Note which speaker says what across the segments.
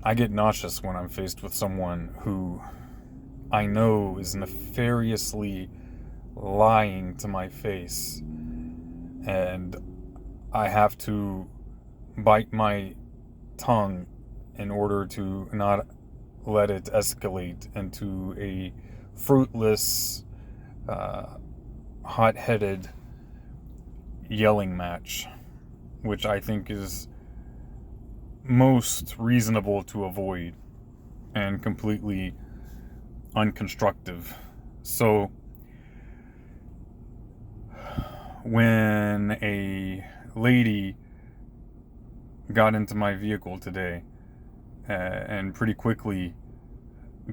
Speaker 1: I get nauseous when I'm faced with someone who I know is nefariously lying to my face, and I have to bite my tongue in order to not let it escalate into a fruitless, uh, hot-headed yelling match, which I think is most reasonable to avoid and completely unconstructive. So, when a lady got into my vehicle today and pretty quickly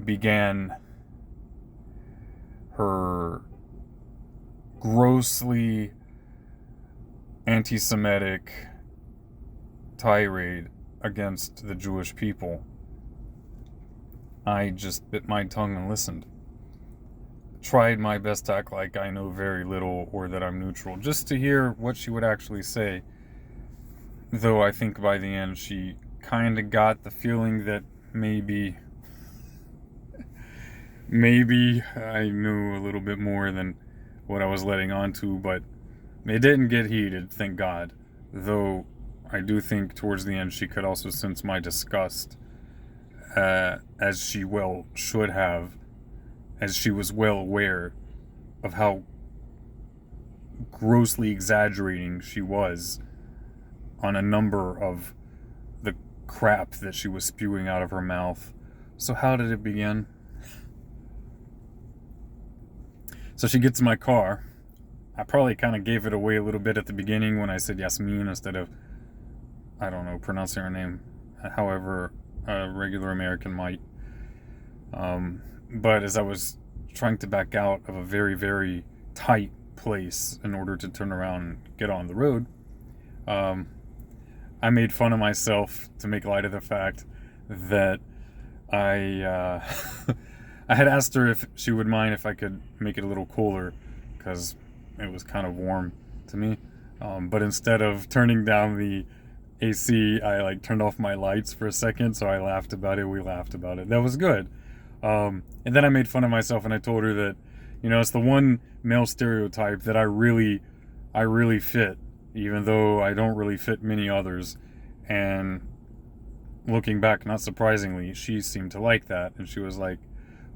Speaker 1: began her grossly anti-Semitic tirade against the Jewish people, I just bit my tongue and listened. Tried my best to act like I know very little or that I'm neutral, just to hear what she would actually say. Though I think by the end she kind of got the feeling that maybe I knew a little bit more than what I was letting on to, but it didn't get heated, thank God. Though I do think towards the end she could also sense my disgust, as she well should have, as she was well aware of how grossly exaggerating she was on a number of the crap that she was spewing out of her mouth. So how did it begin? So she gets in my car. I probably kind of gave it away a little bit at the beginning when I said Yasmin instead of, I don't know, pronouncing her name however a regular American might. But as I was trying to back out of a very, very tight place in order to turn around and get on the road, I made fun of myself to make light of the fact that I I had asked her if she would mind if I could make it a little cooler, because it was kind of warm to me. But instead of turning down the AC, I turned off my lights for a second, so I laughed about it. We laughed about it. That was good. And then I made fun of myself and I told her that, it's the one male stereotype that I really fit, even though I don't really fit many others. And looking back, not surprisingly, she seemed to like that. And she was like,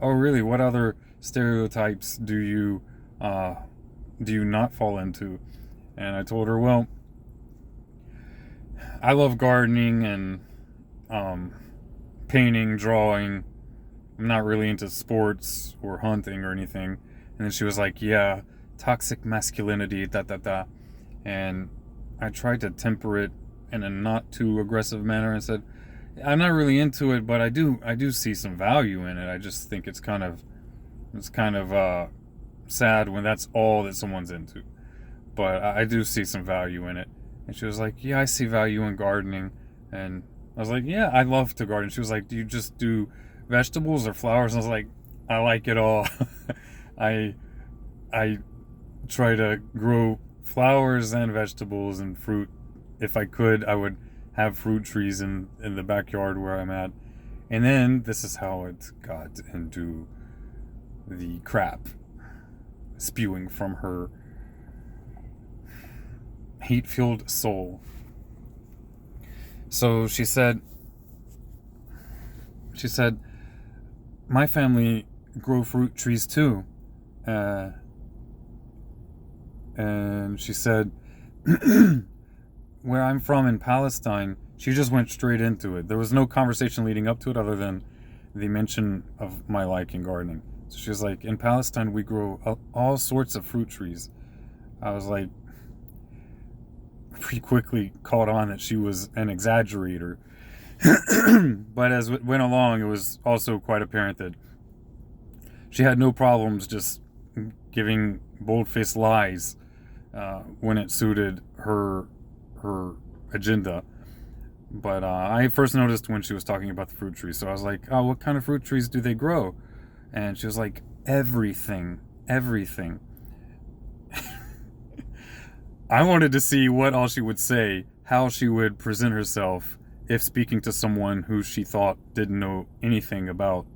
Speaker 1: "Oh, really? What other stereotypes do you not fall into?" And I told her, well, I love gardening and painting, drawing. I'm not really into sports or hunting or anything. And then she was like, "Yeah, toxic masculinity, da da da." And I tried to temper it in a not too aggressive manner and said, "I'm not really into it, but I do see some value in it. I just think it's kind of sad when that's all that someone's into. But I do see some value in it." And she was like, "Yeah, I see value in gardening." And I was like, "Yeah, I love to garden." She was like, "Do you just do vegetables or flowers?" And I was like, "I like it all." I try to grow flowers and vegetables and fruit. If I could, I would have fruit trees in the backyard where I'm at. And then this is how it got into the crap spewing from her hate-filled soul. So she said, "My family grow fruit trees too." And she said, "Where I'm from in Palestine," she just went straight into it. There was no conversation leading up to it other than the mention of my liking gardening. So she was like, "In Palestine, we grow all sorts of fruit trees." I was like, pretty quickly caught on that she was an exaggerator. But as it went along, it was also quite apparent that she had no problems just giving bold-faced lies when it suited her agenda. But I first noticed when she was talking about the fruit trees. So I was like, "Oh, what kind of fruit trees do they grow?" And she was like, "Everything. I wanted to see what all she would say, how she would present herself if speaking to someone who she thought didn't know anything about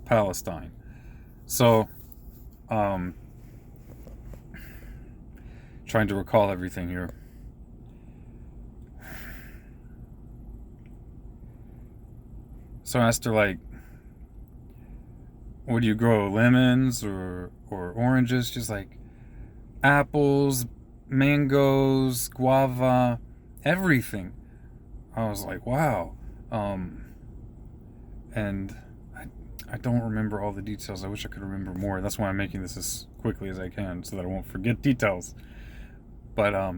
Speaker 1: Palestine. So, trying to recall everything here. So I asked her, like, what do you grow, lemons or oranges? She's like, apples, mangoes, guava, everything. I was like, wow. And I don't remember all the details. I wish I could remember more. That's why I'm making this as quickly as I can so that I won't forget details. But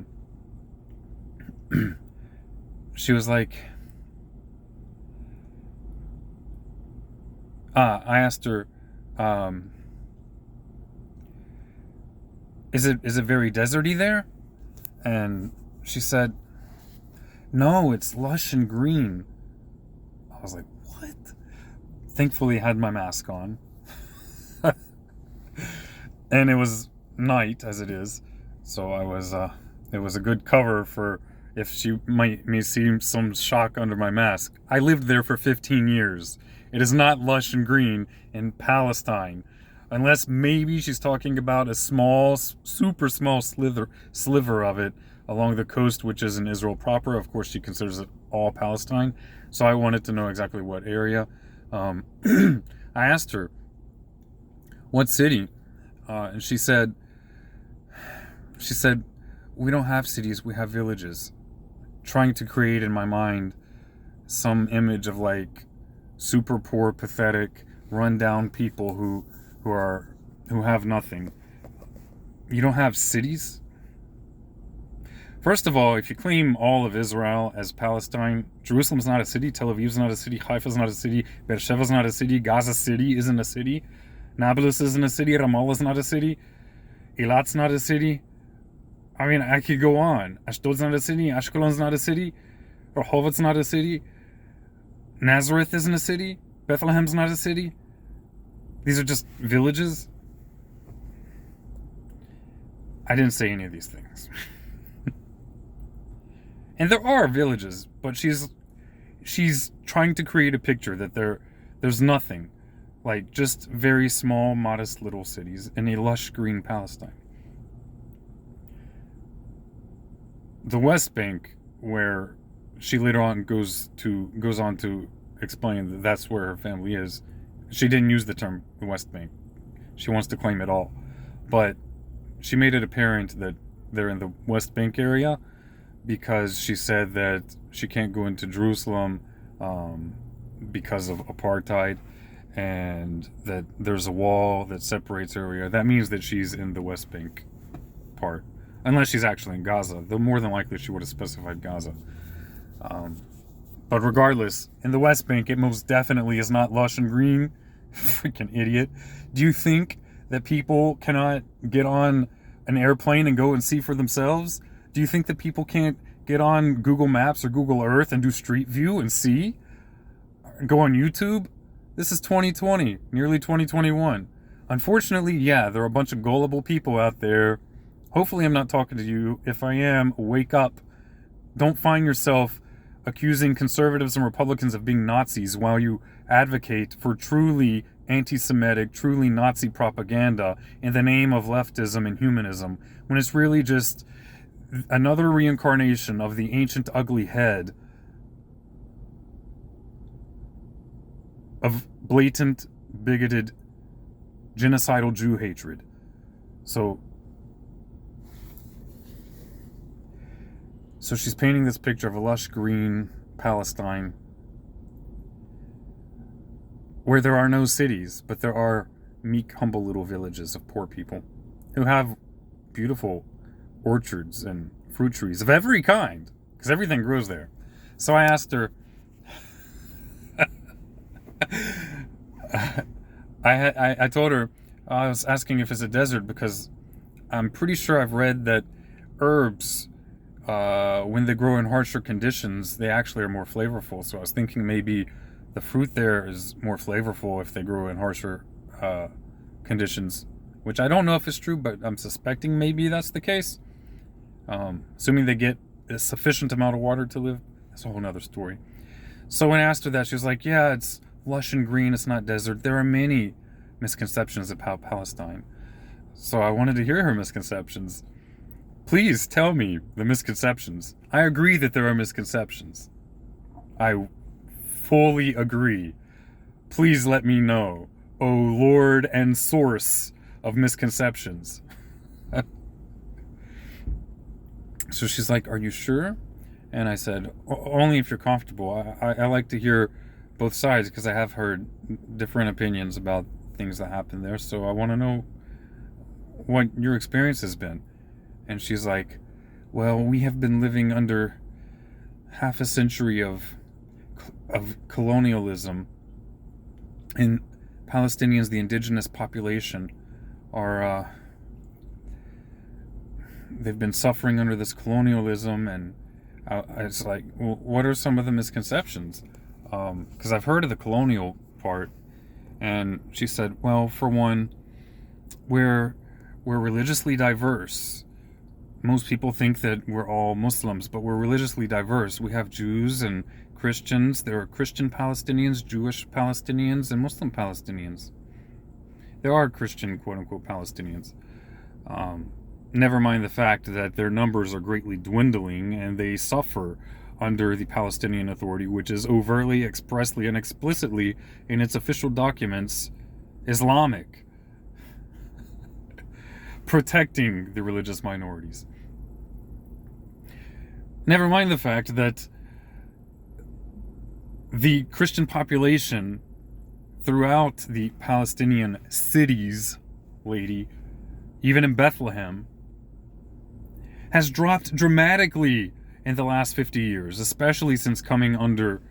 Speaker 1: she was like, I asked her, is it very deserty there? And she said, no, it's lush and green. I was like, what? Thankfully, I had my mask on. And it was night, as it is. So it was a good cover for if she might me see some shock under my mask. I lived there for 15 years. It is not lush and green in Palestine. Unless maybe she's talking about a small, super small sliver of it along the coast, which is in Israel proper. Of course, she considers it all Palestine. So I wanted to know exactly what area. I asked her, what city? And she said, we don't have cities, we have villages. Trying to create in my mind some image of like super poor, pathetic, rundown people who have nothing. You don't have cities? First of all, if you claim all of Israel as Palestine, Jerusalem's not a city, Tel Aviv's not a city, Haifa's not a city, Beersheva's not a city, Gaza City isn't a city, Nablus isn't a city, Ramallah's not a city, Eilat's not a city. I mean, I could go on. Ashdod's not a city, Ashkelon's not a city, Rehovot's not a city, Nazareth isn't a city, Bethlehem's not a city. These are just villages. I didn't say any of these things. And there are villages, but she's trying to create a picture that there's nothing. Like just very small, modest little cities in a lush green Palestine. The West Bank, where she later on goes on to explain that that's where her family is. She didn't use the term the West Bank. She wants to claim it all. But she made it apparent that they're in the West Bank area because she said that she can't go into Jerusalem because of apartheid and that there's a wall that separates her area. That means that she's in the West Bank part. Unless she's actually in Gaza. Though more than likely she would have specified Gaza. But regardless, in the West Bank, it most definitely is not lush and green. Freaking idiot. Do you think that people cannot get on an airplane and go and see for themselves? Do you think that people can't get on Google Maps or Google Earth and do Street View and see? Go on YouTube? This is 2020, nearly 2021. Unfortunately, yeah, there are a bunch of gullible people out there. Hopefully I'm not talking to you. If I am, wake up. Don't find yourself accusing conservatives and Republicans of being Nazis while you advocate for truly anti-Semitic, truly Nazi propaganda in the name of leftism and humanism, when it's really just another reincarnation of the ancient ugly head of blatant, bigoted, genocidal Jew hatred. So she's painting this picture of a lush green Palestine where there are no cities, but there are meek, humble little villages of poor people who have beautiful orchards and fruit trees of every kind, because everything grows there. So I asked her, I told her, I was asking if it's a desert because I'm pretty sure I've read that herbs, when they grow in harsher conditions, they actually are more flavorful. So I was thinking maybe the fruit there is more flavorful if they grow in harsher conditions, which I don't know if it's true, but I'm suspecting maybe that's the case. Assuming they get a sufficient amount of water to live That's a whole nother story. So when I asked her that, she was like, yeah, it's lush and green, it's not desert. There are many misconceptions about Palestine. So I wanted to hear her misconceptions. Please tell me the misconceptions. I agree that there are misconceptions. I fully agree. Please let me know, O Lord and source of misconceptions. So she's like, are you sure? And I said, only if you're comfortable. I like to hear both sides because I have heard different opinions about things that happen there. So I want to know what your experience has been. And she's like, well, we have been living under half a century of colonialism. And Palestinians, the indigenous population, are they've been suffering under this colonialism. And it's like, well, what are some of the misconceptions? Because I've heard of the colonial part. And she said, well, for one, we're religiously diverse. Most people think that we're all Muslims, but we're religiously diverse. We have Jews and Christians. There are Christian Palestinians, Jewish Palestinians, and Muslim Palestinians. There are Christian, quote-unquote, Palestinians. Never mind the fact that their numbers are greatly dwindling and they suffer under the Palestinian Authority, which is overtly, expressly, and explicitly in its official documents Islamic, protecting the religious minorities. Never mind the fact that the Christian population throughout the Palestinian cities, lady, even in Bethlehem, has dropped dramatically in the last 50 years, especially since coming under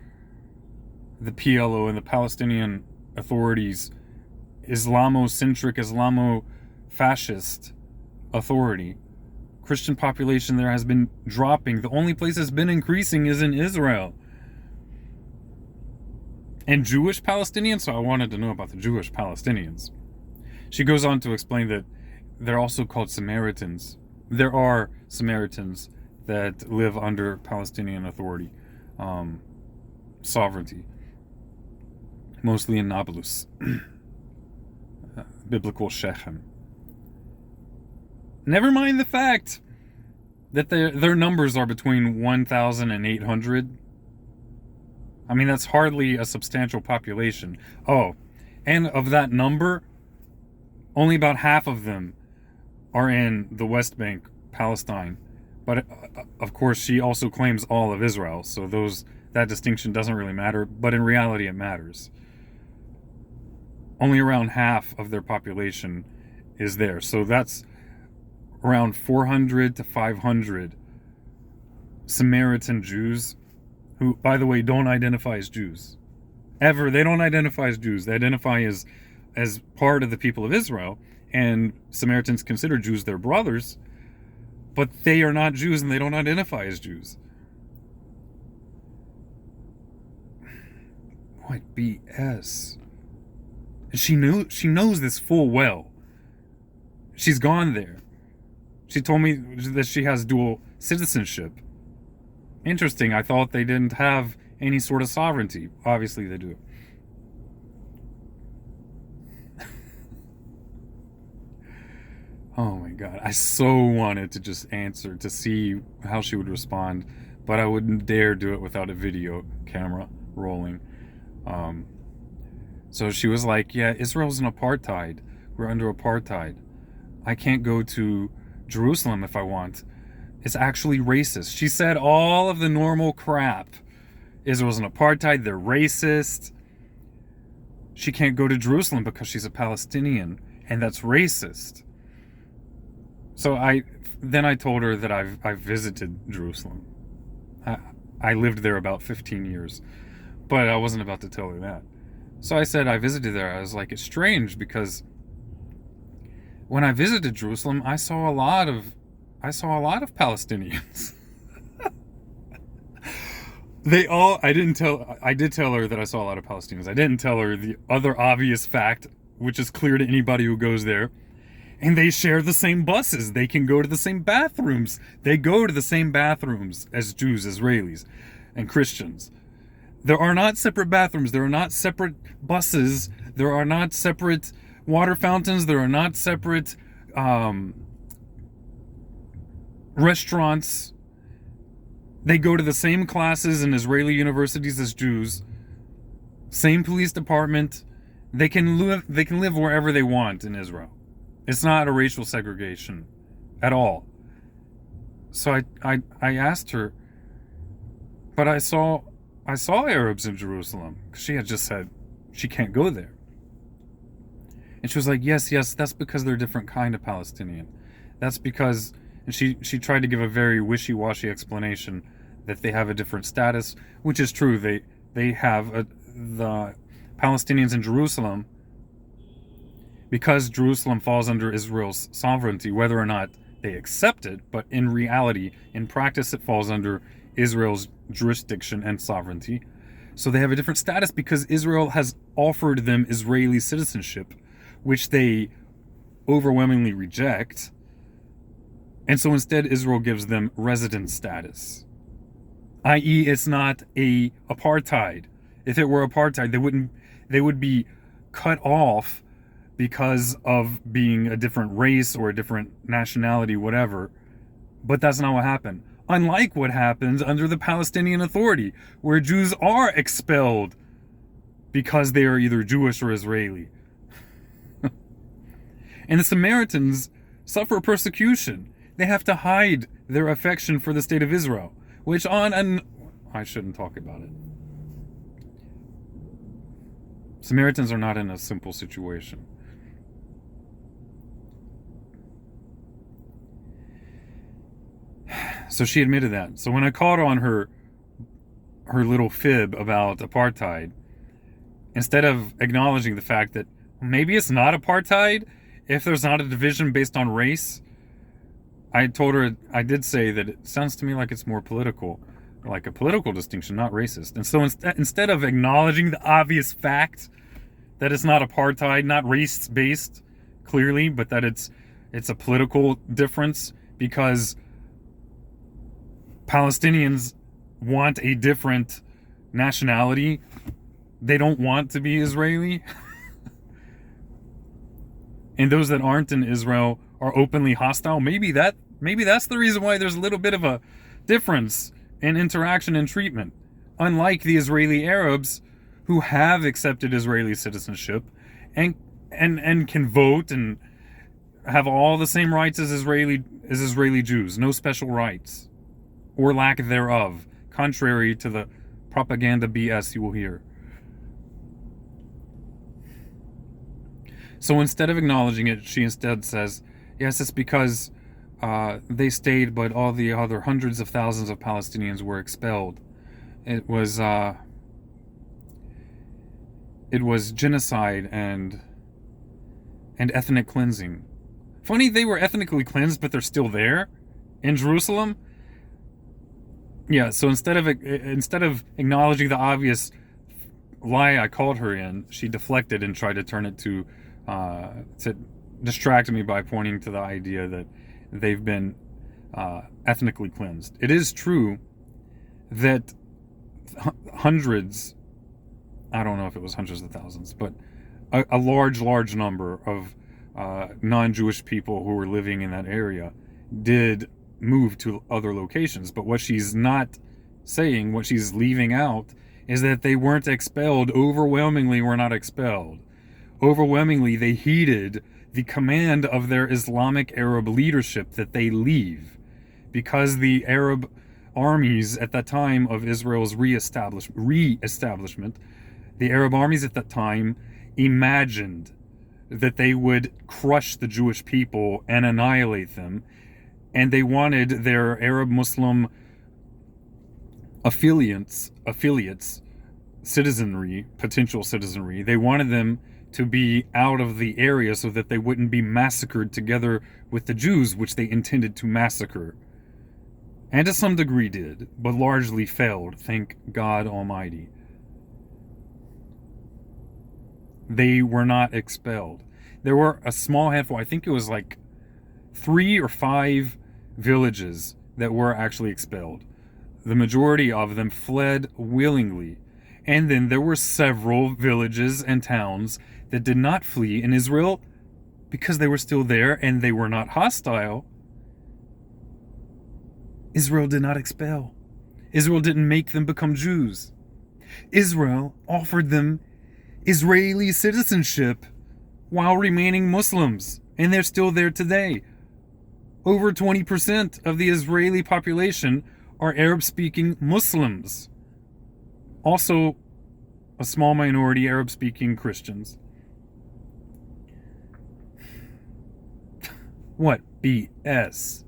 Speaker 1: the PLO and the Palestinian Authority's Islamo-centric, Islamo-fascist authority. Christian population there has been dropping. The only place it's been increasing is in Israel. And Jewish Palestinians, so I wanted to know about the Jewish Palestinians. She goes on to explain that they're also called Samaritans. There are Samaritans that live under Palestinian Authority, sovereignty, mostly in Nablus, biblical Shechem. Never mind the fact that their numbers are between 1,000 and 800. I mean, that's hardly a substantial population. Oh, and of that number, only about half of them are in the West Bank, Palestine. But of course, she also claims all of Israel, so that distinction doesn't really matter, but in reality it matters. Only around half of their population is there, so that's around 400 to 500 Samaritan Jews, who, by the way, don't identify as Jews. Ever. They don't identify as Jews. They identify as part of the people of Israel, and Samaritans consider Jews their brothers, but they are not Jews and they don't identify as Jews. What BS? And she knows this full well. She's gone there. She told me that she has dual citizenship. Interesting. I thought they didn't have any sort of sovereignty. Obviously they do. Oh my God. I so wanted to just answer to see how she would respond, but I wouldn't dare do it without a video camera rolling. So she was like, yeah, Israel's an apartheid. We're under apartheid. I can't go to Jerusalem if I want. It's actually racist. She said all of the normal crap. Israel's an apartheid. They're racist. She can't go to Jerusalem because she's a Palestinian, and that's racist. So I told her that I've visited Jerusalem. I lived there about 15 years, but I wasn't about to tell her that. So I said I visited there. I was like, it's strange because when I visited Jerusalem, I saw a lot of Palestinians. I did tell her that I saw a lot of Palestinians. I didn't tell her the other obvious fact, which is clear to anybody who goes there. And they share the same buses. They can go to the same bathrooms. They go to the same bathrooms as Jews, Israelis. and Christians. There are not separate bathrooms. There are not separate buses. There are not separate water fountains. There are not separate restaurants. They go to the same classes in Israeli universities as Jews. Same police department. They can live wherever they want in Israel. It's not a racial segregation at all. So I asked her, but I saw Arabs in Jerusalem, because she had just said she can't go there. And she was like, yes, that's because they're a different kind of Palestinian. That's because, and she tried to give a very wishy-washy explanation that they have a different status, which is true. They have the Palestinians in Jerusalem, because Jerusalem falls under Israel's sovereignty, whether or not they accept it, but in reality, in practice, it falls under Israel's jurisdiction and sovereignty. So they have a different status because Israel has offered them Israeli citizenship, which they overwhelmingly reject. And so instead, Israel gives them resident status, i.e., it's not a apartheid. If it were apartheid, they would be cut off because of being a different race or a different nationality, whatever. But that's not what happened. Unlike what happens under the Palestinian Authority, where Jews are expelled because they are either Jewish or Israeli. And the Samaritans suffer persecution. They have to hide their affection for the state of Israel, which I shouldn't talk about it. Samaritans are not in a simple situation. So she admitted that. So when I called on her little fib about apartheid, instead of acknowledging the fact that maybe it's not apartheid if there's not a division based on race, I told her, I did say that it sounds to me like it's more political, like a political distinction, not racist. And so instead of acknowledging the obvious fact that it's not apartheid, not race-based, clearly, but that it's a political difference because Palestinians want a different nationality. They don't want to be Israeli. And those that aren't in Israel are openly hostile. Maybe that's the reason why there's a little bit of a difference in interaction and treatment. Unlike the Israeli Arabs who have accepted Israeli citizenship and can vote and have all the same rights as Israeli Jews, no special rights or lack thereof, contrary to the propaganda BS you will hear. So instead of acknowledging it, she instead says, yes, it's because they stayed, but all the other hundreds of thousands of Palestinians were expelled. It was genocide and ethnic cleansing. Funny, they were ethnically cleansed, but they're still there in Jerusalem. Yeah, so instead of acknowledging the obvious lie I called her in, she deflected and tried to turn it to distract me by pointing to the idea that they've been ethnically cleansed. It is true that hundreds, I don't know if it was hundreds of thousands, but a large number of non-Jewish people who were living in that area did move to other locations. But what she's not saying, what she's leaving out, is that they weren't expelled. Overwhelmingly were not expelled. Overwhelmingly, they heeded the command of their Islamic Arab leadership that they leave, because the Arab armies at that time of Israel's re-establishment, the Arab armies at that time imagined that they would crush the Jewish people and annihilate them, and they wanted their Arab Muslim affiliates, citizenry, potential citizenry, they wanted them to be out of the area so that they wouldn't be massacred together with the Jews, which they intended to massacre. And to some degree did, but largely failed, thank God Almighty. They were not expelled. There were a small handful, I think it was like 3 or 5 villages that were actually expelled. the majority of them fled willingly. And then there were several villages and towns that did not flee in Israel because they were still there and they were not hostile. Israel did not expel. Israel didn't make them become Jews. Israel offered them Israeli citizenship while remaining Muslims, and they're still there today. Over 20% of the Israeli population are Arab-speaking Muslims. Also, a small minority Arab-speaking Christians. What BS?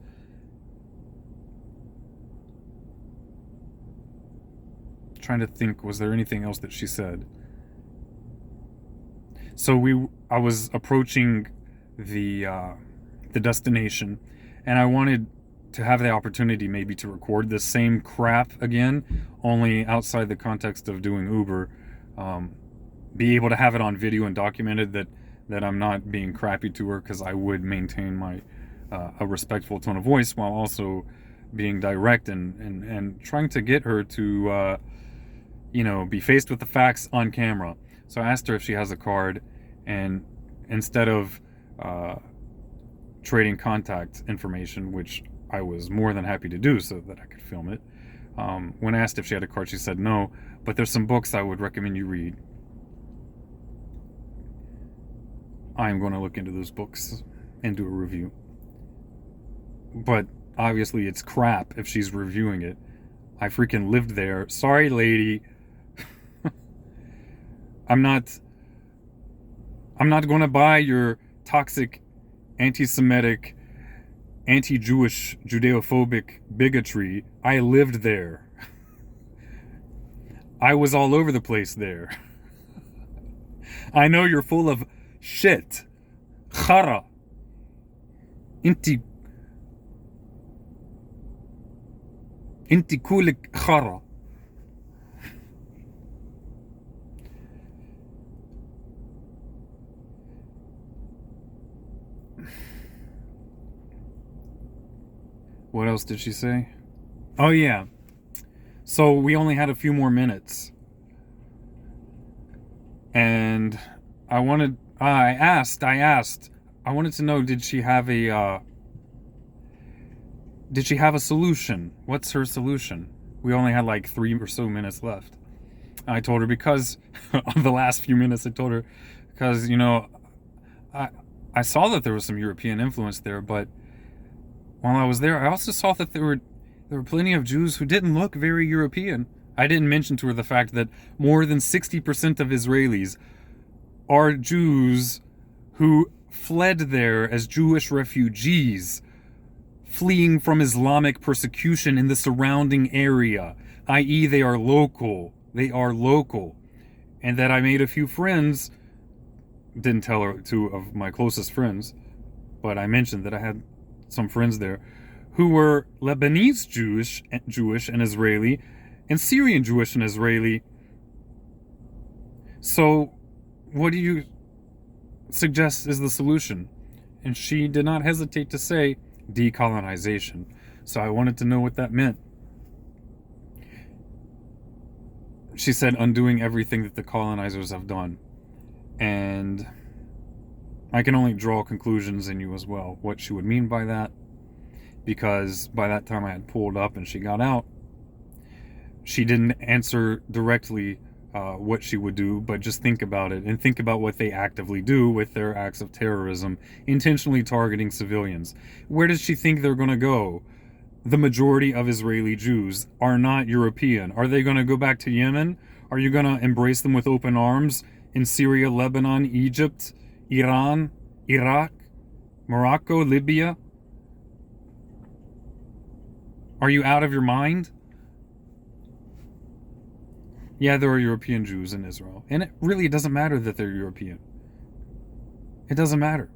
Speaker 1: Trying to think, was there anything else that she said? So I was approaching the destination, and I wanted to have the opportunity maybe to record the same crap again, only outside the context of doing Uber. Be able to have it on video and documented that I'm not being crappy to her, because I would maintain my a respectful tone of voice while also being direct and trying to get her to be faced with the facts on camera. So I asked her if she has a card, and instead of trading contact information, which I was more than happy to do so that I could film it, when asked if she had a card, she said no, but there's some books I would recommend you read. I'm going to look into those books and do a review. But obviously it's crap if she's reviewing it. I freaking lived there. Sorry, lady. I'm not going to buy your toxic, anti-Semitic, anti-Jewish, Judeo-phobic bigotry. I lived there. I was all over the place there. I know you're full of shit. Khara. Inti kulik khara. What else did she say? Oh yeah. So we only had a few more minutes. And I wanted to know, did she have a solution? What's her solution? We only had like 3 or so minutes left. I told her, because of the last few minutes, because I saw that there was some European influence there, but while I was there, I also saw that there were plenty of Jews who didn't look very European. I didn't mention to her the fact that more than 60% of Israelis are Jews who fled there as Jewish refugees, fleeing from Islamic persecution in the surrounding area, i.e. they are local. They are local. And that I made a few friends, didn't tell her, 2 of my closest friends, but I mentioned that I had some friends there who were Lebanese Jewish and Israeli, and Syrian Jewish and Israeli. So what do you suggest is the solution? And she did not hesitate to say decolonization. So I wanted to know what that meant. She said undoing everything that the colonizers have done. And I can only draw conclusions in you as well, what she would mean by that. Because by that time I had pulled up and she got out. She didn't answer directly what she would do, but just think about it, and think about what they actively do with their acts of terrorism, intentionally targeting civilians. Where does she think they're going to go? The majority of Israeli Jews are not European. Are they going to go back to Yemen? Are you going to embrace them with open arms in Syria, Lebanon, Egypt, Iran, Iraq, Morocco, Libya? Are you out of your mind? Yeah, there are European Jews in Israel. And it really doesn't matter that they're European. It doesn't matter.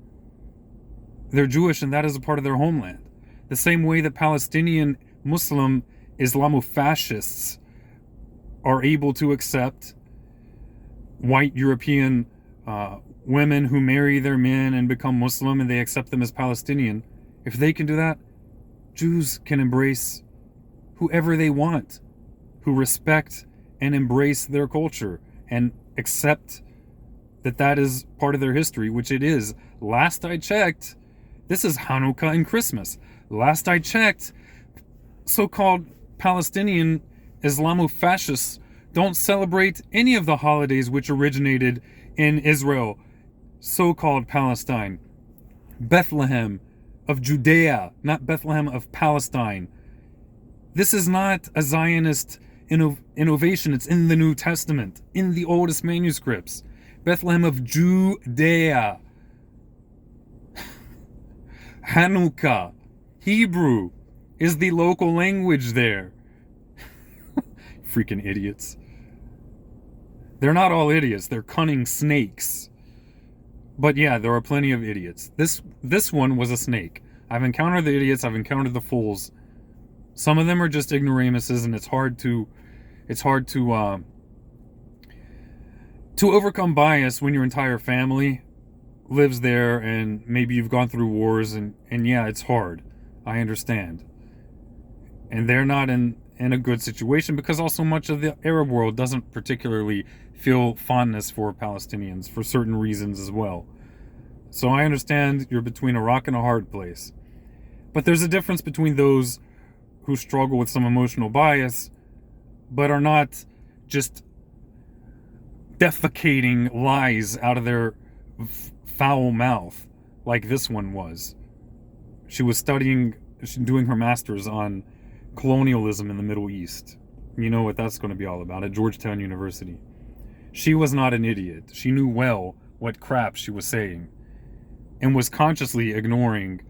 Speaker 1: They're Jewish, and that is a part of their homeland. The same way that Palestinian Muslim Islamofascists are able to accept white European women who marry their men and become Muslim, and they accept them as Palestinian. If they can do that, Jews can embrace whoever they want, who respect and embrace their culture and accept that that is part of their history, which it is. Last I checked, this is Hanukkah and Christmas. Last I checked, so-called Palestinian Islamofascists don't celebrate any of the holidays which originated in Israel, so-called Palestine. Bethlehem of Judea, not Bethlehem of Palestine. This is not a Zionist innovation. It's in the New Testament, in the oldest manuscripts. Bethlehem of Judea. Hanukkah, Hebrew, is the local language there. Freaking idiots. They're not all idiots. They're cunning snakes. But yeah, there are plenty of idiots. This one was a snake. I've encountered the idiots. I've encountered the fools. Some of them are just ignoramuses, and it's hard to overcome bias when your entire family lives there, and maybe you've gone through wars, and yeah, it's hard. I understand. And they're not in a good situation, because also much of the Arab world doesn't particularly feel fondness for Palestinians for certain reasons as well. So I understand you're between a rock and a hard place. But there's a difference between those who struggle with some emotional bias, but are not just defecating lies out of their foul mouth like this one was. She was doing her master's on colonialism in the Middle East. You know what that's going to be all about at Georgetown University. She was not an idiot. She knew well what crap she was saying and was consciously ignoring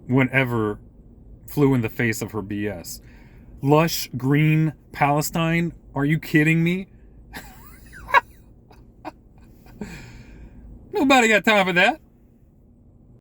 Speaker 1: whatever flew in the face of her BS. Lush green Palestine? Are you kidding me? Nobody got time for that.